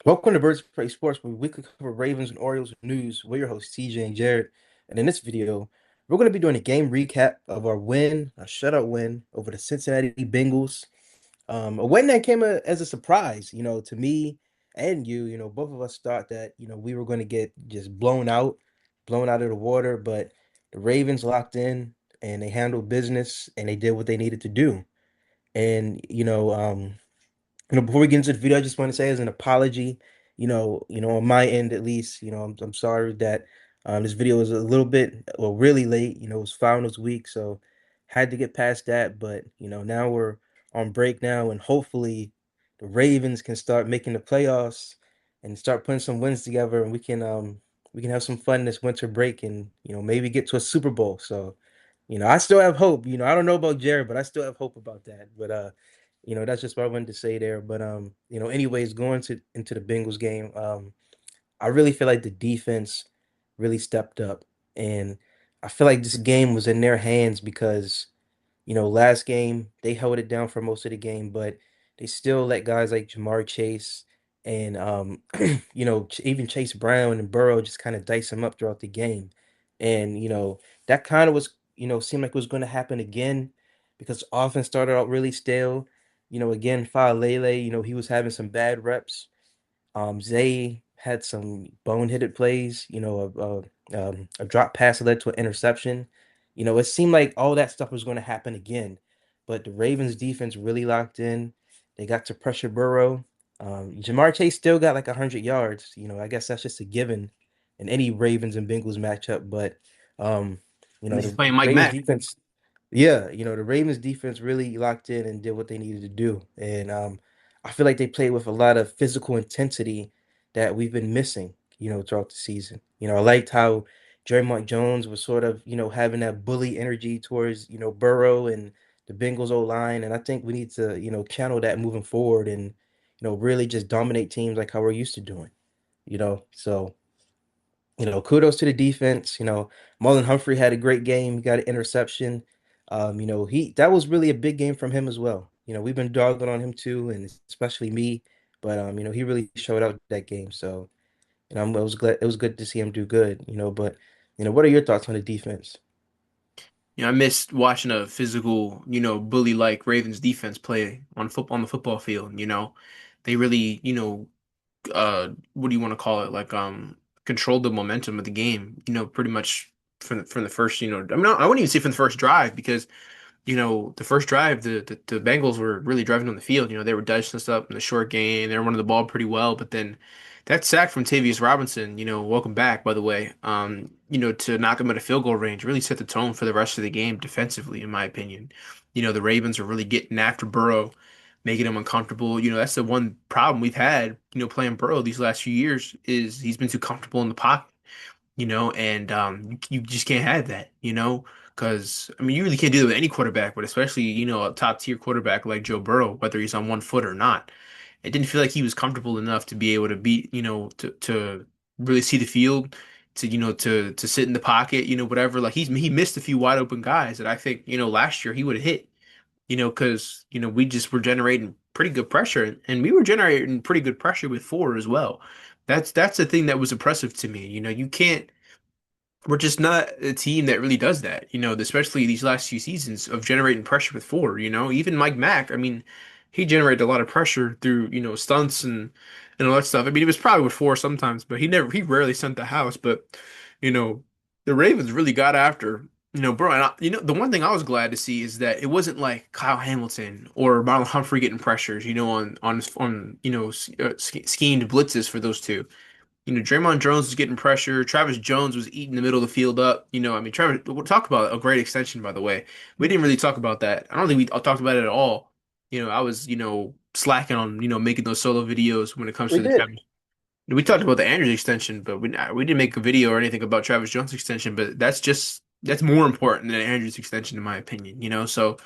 Welcome to Birds Play Sports, where we weekly cover Ravens and Orioles news. We're your hosts, TJ and Jared. And in this video, we're going to be doing a game recap of our win, a shutout win over the Cincinnati Bengals. A win that came as a surprise, to me and you. Both of us thought that, we were going to get just blown out of the water. But the Ravens locked in and they handled business and they did what they needed to do. And, before we get into the video, I just want to say as an apology, on my end at least, I'm sorry that this video was a little bit, well, really late. It was finals week, so had to get past that. But now we're on break now, and hopefully the Ravens can start making the playoffs and start putting some wins together, and we can have some fun this winter break, and maybe get to a Super Bowl. So I still have hope. I don't know about Jared, but I still have hope about that. But that's just what I wanted to say there. But anyways, going to into the Bengals game, I really feel like the defense really stepped up, and I feel like this game was in their hands because last game they held it down for most of the game, but they still let guys like Jamar Chase and even Chase Brown and Burrow just kind of dice them up throughout the game. And that kind of was seemed like it was going to happen again because offense started out really stale. Again, Lele, he was having some bad reps. Zay had some boneheaded plays, a drop pass that led to an interception. It seemed like all that stuff was going to happen again, but the Ravens defense really locked in. They got to pressure Burrow. Jamar Chase still got like 100 yards. I guess that's just a given in any Ravens and Bengals matchup, but um, And he's the playing Mike Ravens Mack. defense, yeah, the Ravens defense really locked in and did what they needed to do. And I feel like they played with a lot of physical intensity that we've been missing, throughout the season. I liked how Draymond Jones was sort of, having that bully energy towards, Burrow and the Bengals O line. And I think we need to, channel that moving forward and, really just dominate teams like how we're used to doing, So kudos to the defense. Marlon Humphrey had a great game. He got an interception. He that was really a big game from him as well. We've been dogging on him too, and especially me. But he really showed out that game. So, I was glad it was good to see him do good. But what are your thoughts on the defense? I missed watching a physical, bully-like Ravens defense play on the football field. They really, what do you want to call it? Like, controlled the momentum of the game. Pretty much from the first, I mean, I wouldn't even say from the first drive because the first drive, the Bengals were really driving on the field. They were dicing us up in the short game. They were running the ball pretty well, but then that sack from Tavius Robinson, welcome back, by the way, to knock him at a field goal range really set the tone for the rest of the game defensively, in my opinion. The Ravens are really getting after Burrow, making him uncomfortable. That's the one problem we've had, playing Burrow these last few years is he's been too comfortable in the pocket. And you just can't have that, because I mean, you really can't do that with any quarterback, but especially, a top tier quarterback like Joe Burrow, whether he's on one foot or not. It didn't feel like he was comfortable enough to be able to beat, to really see the field, to sit in the pocket, whatever. Like he missed a few wide open guys that I think, last year he would have hit, because, we just were generating pretty good pressure and we were generating pretty good pressure with four as well. That's the thing that was impressive to me. You can't we're just not a team that really does that, especially these last few seasons of generating pressure with four, even Mike Mack, I mean, he generated a lot of pressure through, stunts and all that stuff. I mean, it was probably with four sometimes, but he rarely sent the house. But, you know, the Ravens really got after, bro. And the one thing I was glad to see is that it wasn't like Kyle Hamilton or Marlon Humphrey getting pressures, schemed blitzes for those two. Draymond Jones was getting pressure. Travis Jones was eating the middle of the field up. I mean, Travis, we'll talk about a great extension, by the way. We didn't really talk about that. I don't think we talked about it at all. I was, slacking on, making those solo videos when it comes We to the did. Travis. We talked about the Andrews extension, but we didn't make a video or anything about Travis Jones extension, but that's more important than Andrews extension, in my opinion, So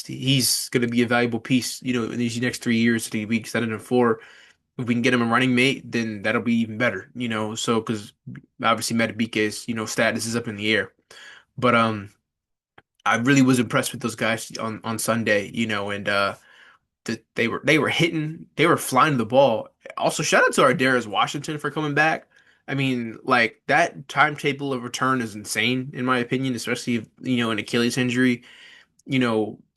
he's going to be a valuable piece, in these next 3 years to be extended in four. If we can get him a running mate, then that'll be even better, So, because obviously Metabike's, status is up in the air, but I really was impressed with those guys on Sunday, and they were hitting, they were flying the ball. Also, shout out to our Darius Washington for coming back. I mean, like that timetable of return is insane in my opinion, especially if, an Achilles injury.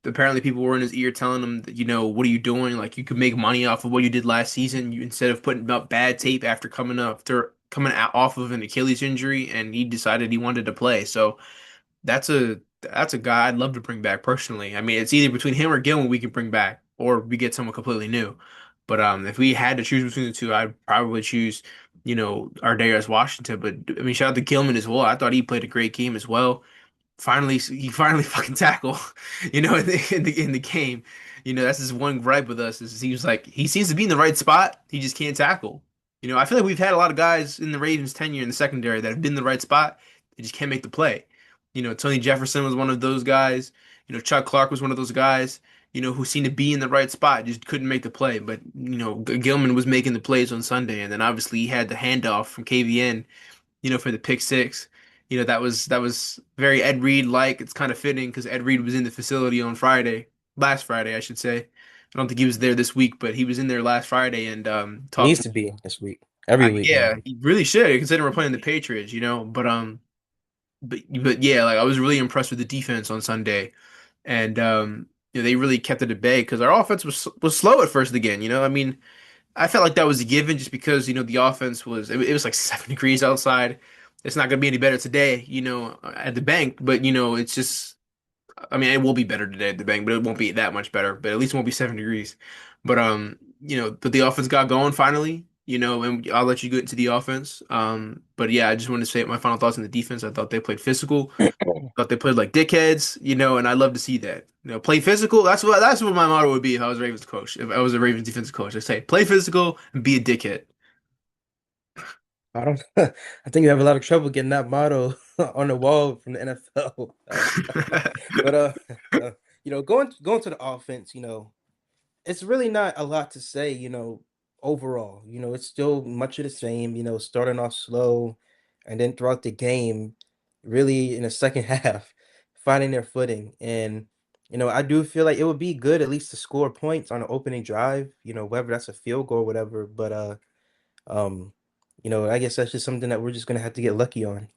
Apparently people were in his ear telling him that, what are you doing? Like you could make money off of what you did last season. Instead of putting up bad tape after coming out off of an Achilles injury, and he decided he wanted to play. So that's a guy I'd love to bring back personally. I mean, it's either between him or Gilman we can bring back, or we get someone completely new. But if we had to choose between the two, I'd probably choose, our Darius Washington. But I mean, shout out to Gilman as well. I thought he played a great game as well. He finally fucking tackle, in the game. That's his one gripe with us is he seems to be in the right spot. He just can't tackle. I feel like we've had a lot of guys in the Ravens tenure in the secondary that have been in the right spot. They just can't make the play. Tony Jefferson was one of those guys. Chuck Clark was one of those guys, who seemed to be in the right spot, just couldn't make the play. But, Gilman was making the plays on Sunday, and then obviously he had the handoff from KVN, for the pick six. That was very Ed Reed like. It's kind of fitting because Ed Reed was in the facility on Friday, last Friday, I should say. I don't think he was there this week, but he was in there last Friday and Needs talking. to be this week, every week, Yeah, man. he really should considering we're playing the Patriots, but yeah, like I was really impressed with the defense on Sunday, and they really kept it at bay because our offense was slow at first again. I mean, I felt like that was a given just because the offense it was like 7 degrees outside. It's not gonna be any better today, at the bank, but it's just I mean it will be better today at the bank, but it won't be that much better. But at least it won't be 7 degrees. But the offense got going finally, and I'll let you get into the offense. But yeah, I just wanted to say my final thoughts on the defense. I thought they played physical. Thought they played like dickheads, and I love to see that. Play physical. That's what my motto would be if I was a Ravens coach. If I was a Ravens defensive coach, I'd say play physical and be a dickhead. I don't. I think you have a lot of trouble getting that motto on the wall from the NFL. But uh, going to the offense, it's really not a lot to say, overall. It's still much of the same, starting off slow and then throughout the game, really in the second half, finding their footing. And, I do feel like it would be good at least to score points on an opening drive, whether that's a field goal or whatever. But um, I guess that's just something that we're just gonna have to get lucky on.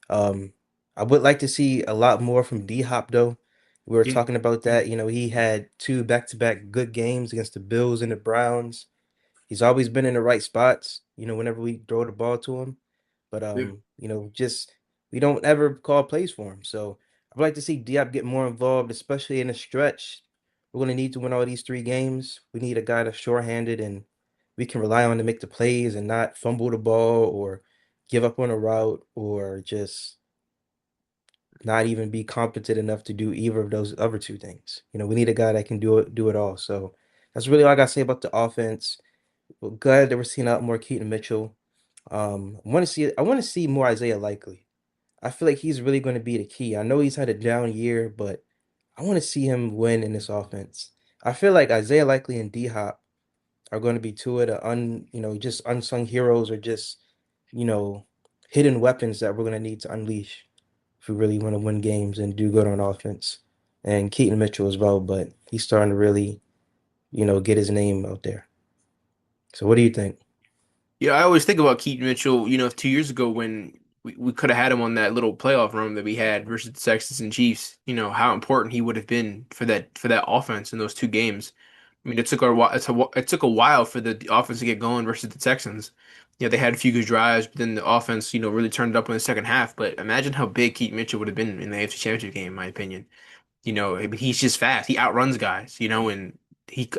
Um, I would like to see a lot more from D Hop though. We were Yeah, talking about that. He had two back-to-back good games against the Bills and the Browns. He's always been in the right spots, whenever we throw the ball to him. But yeah. just we don't ever call plays for him. So I'd like to see Diop get more involved, especially in the stretch. We're gonna need to win all these three games. We need a guy that's sure-handed and we can rely on to make the plays and not fumble the ball or give up on a route or just not even be competent enough to do either of those other two things. We need a guy that can do it all. So that's really all I gotta say about the offense. Well, glad that we're seeing out more Keaton Mitchell. I want to see more Isaiah Likely. I feel like he's really going to be the key. I know he's had a down year, but I want to see him win in this offense. I feel like Isaiah Likely and D Hop are going to be two of the just unsung heroes or just, you know, hidden weapons that we're going to need to unleash if we really want to win games and do good on offense. And Keaton Mitchell as well, but he's starting to really, get his name out there. So what do you think? Yeah, I always think about Keaton Mitchell, 2 years ago when we could have had him on that little playoff run that we had versus the Texans and Chiefs, how important he would have been for that offense in those two games. I mean, it took a while for the offense to get going versus the Texans. They had a few good drives, but then the offense, really turned it up in the second half. But imagine how big Keaton Mitchell would have been in the AFC Championship game, in my opinion. He's just fast. He outruns guys, and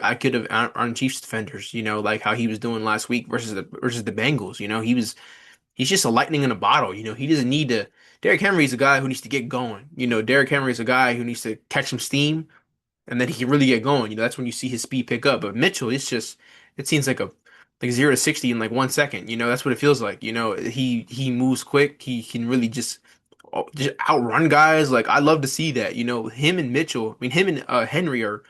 I could have outrun Chiefs defenders, like how he was doing last week versus the Bengals. He's just a lightning in a bottle. He doesn't need to. Derrick Henry's a guy who needs to get going. Derrick Henry's a guy who needs to catch some steam and then he can really get going. That's when you see his speed pick up. But Mitchell, it seems like 0 to 60 in like 1 second. That's what it feels like. He moves quick. He can really just outrun guys. Like I love to see that. Him and Mitchell. I mean, him and Henry are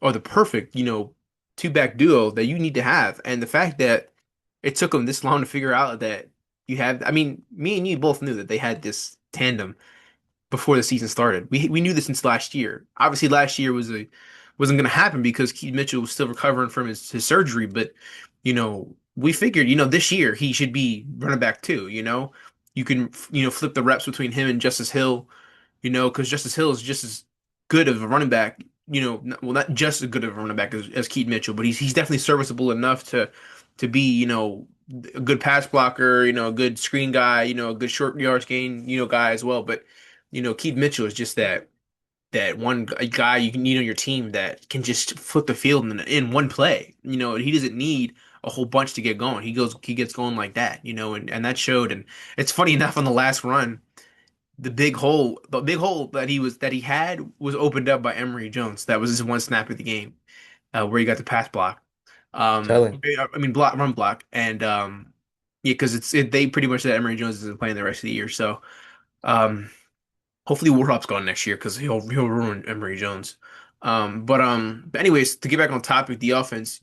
the perfect two back duo that you need to have. And the fact that it took them this long to figure out that you have. I mean, me and you both knew that they had this tandem before the season started. We knew this since last year. Obviously, last year wasn't going to happen because Keith Mitchell was still recovering from his surgery. But, we figured, this year he should be running back too, You can, flip the reps between him and Justice Hill, because Justice Hill is just as good of a running back, well, not just as good of a running back as Keith Mitchell, but he's definitely serviceable enough to be, a good pass blocker, a good screen guy, a good short yards gain, guy as well. But, Keith Mitchell is just that one guy you can need on your team that can just flip the field in one play. He doesn't need a whole bunch to get going. He gets going like that, and that showed. And it's funny enough on the last run, the big hole that he had was opened up by Emory Jones. That was his one snap of the game, where he got the pass block. Telling. I mean block run block, and yeah, because they pretty much said Emory Jones isn't playing the rest of the year. So um, hopefully Warhop's gone next year because he'll ruin Emory Jones. But anyways, to get back on topic, the offense,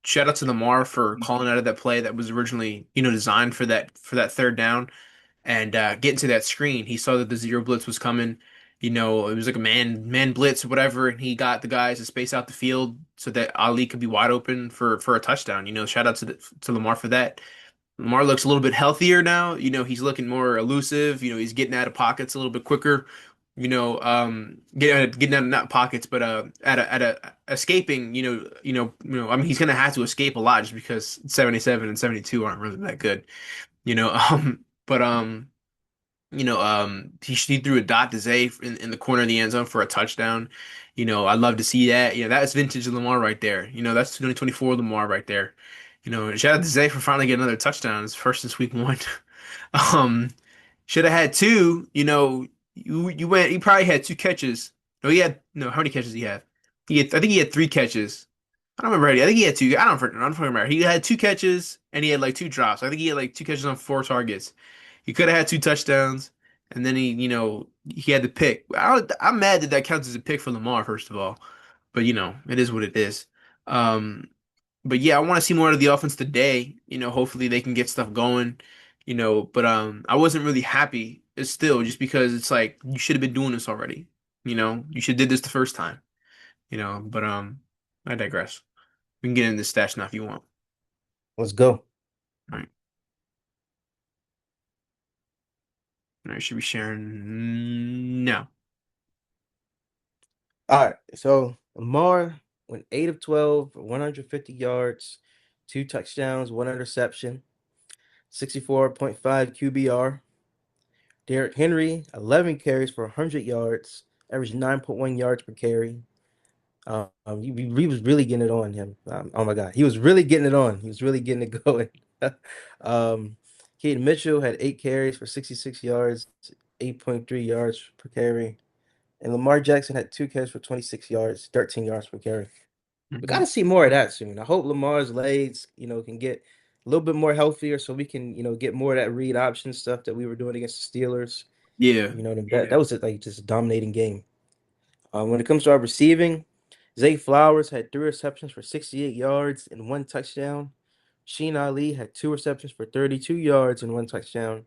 shout out to Lamar for calling out of that play that was originally, designed for that third down and getting to that screen. He saw that the zero blitz was coming. It was like a man blitz or whatever, and he got the guys to space out the field so that Ali could be wide open for a touchdown. Shout out to Lamar for that. Lamar looks a little bit healthier now. He's looking more elusive. He's getting out of pockets a little bit quicker. Getting out of not pockets, but at a escaping. I mean, he's gonna have to escape a lot just because 77 and 72 aren't really that good. But he threw a dot to Zay in the corner of the end zone for a touchdown. I'd love to see that. That's vintage Lamar right there. That's 2024 Lamar right there. Shout out to Zay for finally getting another touchdown. It's first since week one. Um, should have had two. He probably had two catches. No, he had no. How many catches did he have? I think he had three catches. I don't remember. I think he had two. I don't remember. He had two catches and he had like two drops. I think he had like two catches on four targets. He could have had two touchdowns, and then he had the pick. I'm mad that that counts as a pick for Lamar, first of all, but it is what it is. Um, but yeah, I want to see more of the offense today. Hopefully they can get stuff going. But I wasn't really happy. It's still just because it's like you should have been doing this already. You should have did this the first time. But I digress. We can get into the stats now if you want. Let's go. All right. All right, should be sharing now. All right. So Lamar went 8 of 12 for 150 yards, two touchdowns, one interception, 64.5 QBR. Derrick Henry, 11 carries for 100 yards, averaged 9.1 yards per carry. He was really getting it on him. Oh my God, he was really getting it on. He was really getting it going. um, Keaton Mitchell had 8 carries for 66 yards, 8.3 yards per carry. And Lamar Jackson had 2 carries for 26 yards, 13 yards per carry. We got Mhm. to see more of that soon. I hope Lamar's legs, can get a little bit more healthier so we can, get more of that read option stuff that we were doing against the Steelers. Yeah. That was like just a dominating game. When it comes to our receiving, Zay Flowers had 3 receptions for 68 yards and one touchdown. Sheen Ali had 2 receptions for 32 yards and one touchdown.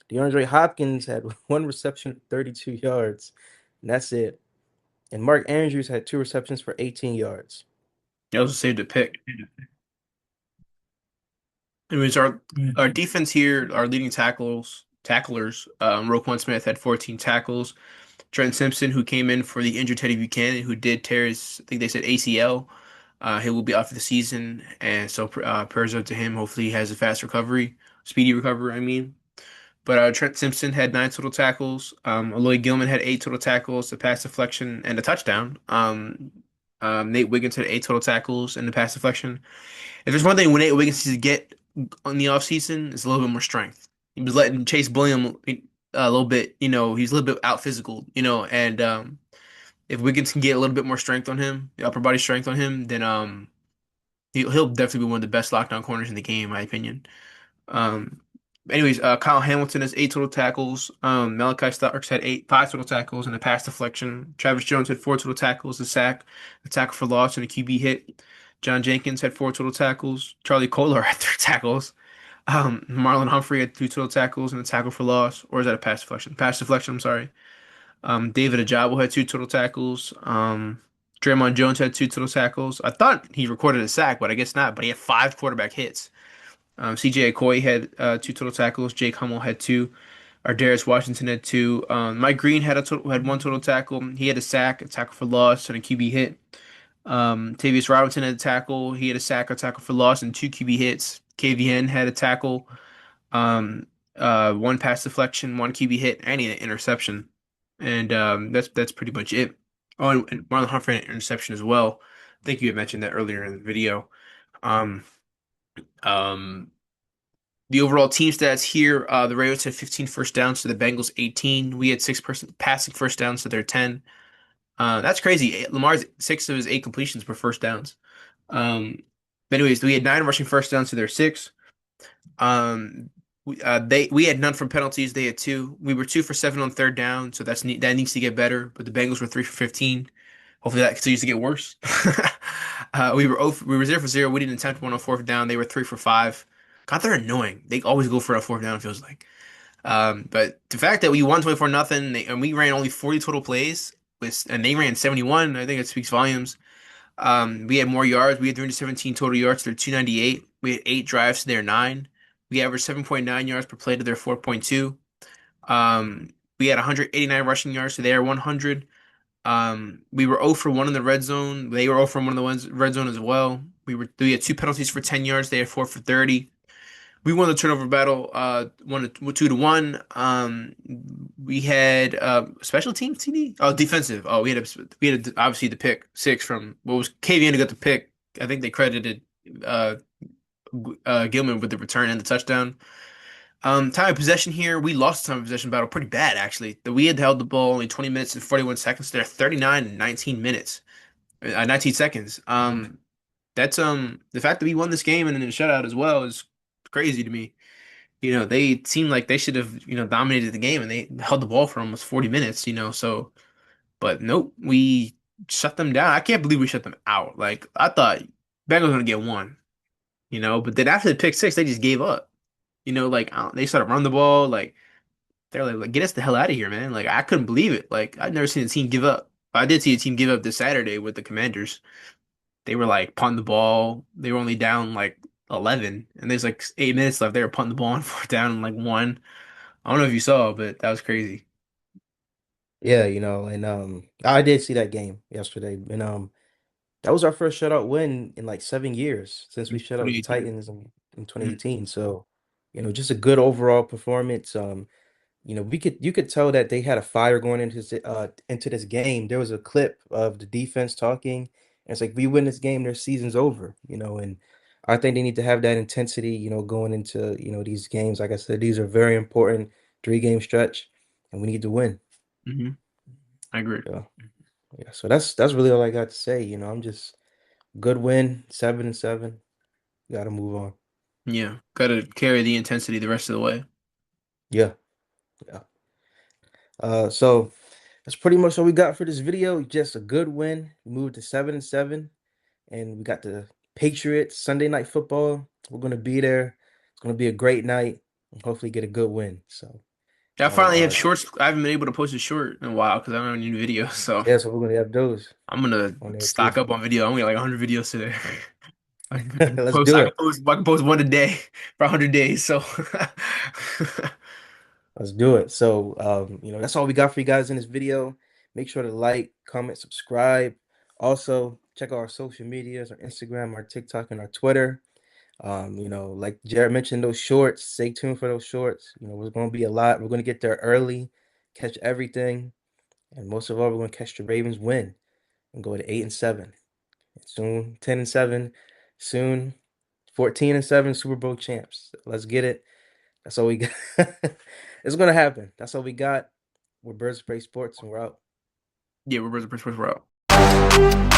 DeAndre Hopkins had 1 reception for 32 yards, and that's it. And Mark Andrews had 2 receptions for 18 yards. He also saved a pick. Anyways, our defense here, our leading tacklers, Roquan Smith had 14 tackles. Trent Simpson, who came in for the injured Teddy Buchanan, who did tear his, I think they said ACL. He will be out for the season, and so prayers up to him. Hopefully, he has a fast recovery, speedy recovery. I mean, but Trent Simpson had 9 total tackles. Aloy Gilman had 8 total tackles, a pass deflection, and a touchdown. Nate Wiggins had 8 total tackles and a pass deflection. If there's one thing when Nate Wiggins needs to get on the offseason, it's a little bit more strength. He was letting Chase bully him a little bit. He's a little bit out physical. And if Wiggins can get a little bit more strength on him, the upper body strength on him, then he'll definitely be one of the best lockdown corners in the game, in my opinion. Um, anyways, Kyle Hamilton has 8 total tackles. Malachi Starks had 5 total tackles and a pass deflection. Travis Jones had 4 total tackles, a sack, a tackle for loss, and a QB hit. John Jenkins had 4 total tackles. Charlie Kolar had 3 tackles. Marlon Humphrey had 2 total tackles and a tackle for loss, or is that a pass deflection? Pass deflection, I'm sorry. David Ajabo had 2 total tackles. Draymond Jones had 2 total tackles. I thought he recorded a sack, but I guess not. But he had 5 quarterback hits. CJ Okoye had 2 total tackles. Jake Hummel had two. Darius Washington had two. Mike Green had 1 total tackle. He had a sack, a tackle for loss, and a QB hit. Tavius Robinson had a tackle. He had a sack, a tackle for loss, and 2 QB hits. KVN had a tackle, um, 1 pass deflection, 1 QB hit, and he had an interception. And that's pretty much it. Oh, and Marlon Humphrey had an interception as well. I think you had mentioned that earlier in the video. Um, um, the overall team stats here, the Ravens had 15 first downs to the Bengals 18. We had 6 passing first downs to their 10. That's crazy. Lamar's 6 of his 8 completions were first downs. But anyways, we had 9 rushing first downs to their 6. We had none from penalties. They had 2. We were 2 for 7 on third down, so that needs to get better. But the Bengals were 3 for 15. Hopefully that continues to get worse. We were 0 for 0. We didn't attempt one on fourth down. They were 3 for 5. God, they're annoying. They always go for a fourth down, it feels like. But the fact that we won 24-0 and we ran only 40 total plays and they ran 71, I think it speaks volumes. We had more yards. We had 317 total yards to their 298. We had 8 drives to their 9. We averaged 7.9 yards per play to their 4.2. We had 189 rushing yards to their 100. We were 0 for 1 in the red zone. They were 0 for 1 in the red zone as well. We had 2 penalties for 10 yards. They had 4 for 30. We won the turnover battle, 2-1. We had special teams TD. Oh, defensive. Oh, we had obviously the pick 6 from what was KVN who got the pick. I think they credited uh, Gilman with the return and the touchdown. Time of possession here, we lost the time of possession battle pretty bad actually. We had held the ball only 20 minutes and 41 seconds. They're 39 and 19 minutes, 19 seconds. That's the fact that we won this game and in a shutout as well is crazy to me. They seemed like they should have, dominated the game and they held the ball for almost 40 minutes. So, but nope, we shut them down. I can't believe we shut them out. Like, I thought Bengals were gonna get one, but then after the pick six, they just gave up. Like, they started running the ball. Like, they're like, get us the hell out of here, man. Like, I couldn't believe it. Like, I'd never seen a team give up. I did see a team give up this Saturday with the Commanders. They were like punting the ball. They were only down like 11, and there's like 8 minutes left. They were punting the ball on fourth down and like one. I don't know if you saw, but that was crazy. Yeah, and I did see that game yesterday, and that was our first shutout win in like 7 years since we shut out the 2018. Titans in Mhm. 2018. So, just a good overall performance. You could tell that they had a fire going into this game. There was a clip of the defense talking, and it's like we win this game, their season's over. And I think they need to have that intensity, going into, these games. Like I said, these are very important 3 game stretch, and we need to win. Mhm. I agree. Yeah. Yeah. So that's really all I got to say. I'm just good win, 7-7. Gotta move on. Yeah, gotta carry the intensity the rest of the way. Yeah. Yeah. So that's pretty much all we got for this video. Just a good win. We moved to 7-7. And we got the Patriots Sunday night football. We're gonna be there. It's gonna be a great night and hopefully get a good win. So, I finally have shorts. I haven't been able to post a short in a while because I don't have any new videos. So yeah, so we're gonna have those I'm gonna on there too. stock up on video. I'm gonna get like 100 videos today. I can Let's post. do I can it. post. I can post one a day for 100 days. So Let's do it. So, that's all we got for you guys in this video. Make sure to like, comment, subscribe. Also, check out our social medias, our Instagram, our TikTok, and our Twitter. Like Jared mentioned, those shorts, stay tuned for those shorts. There's gonna be a lot. We're gonna get there early, catch everything. And most of all, we're going to catch the Ravens win and go to 8-7. Soon 10-7. Soon 14-7 Super Bowl champs. Let's get it. That's all we got. It's gonna happen. That's all we got. We're Birds of Prey Sports and we're out. yeah, we're Birds of Prey. We're out.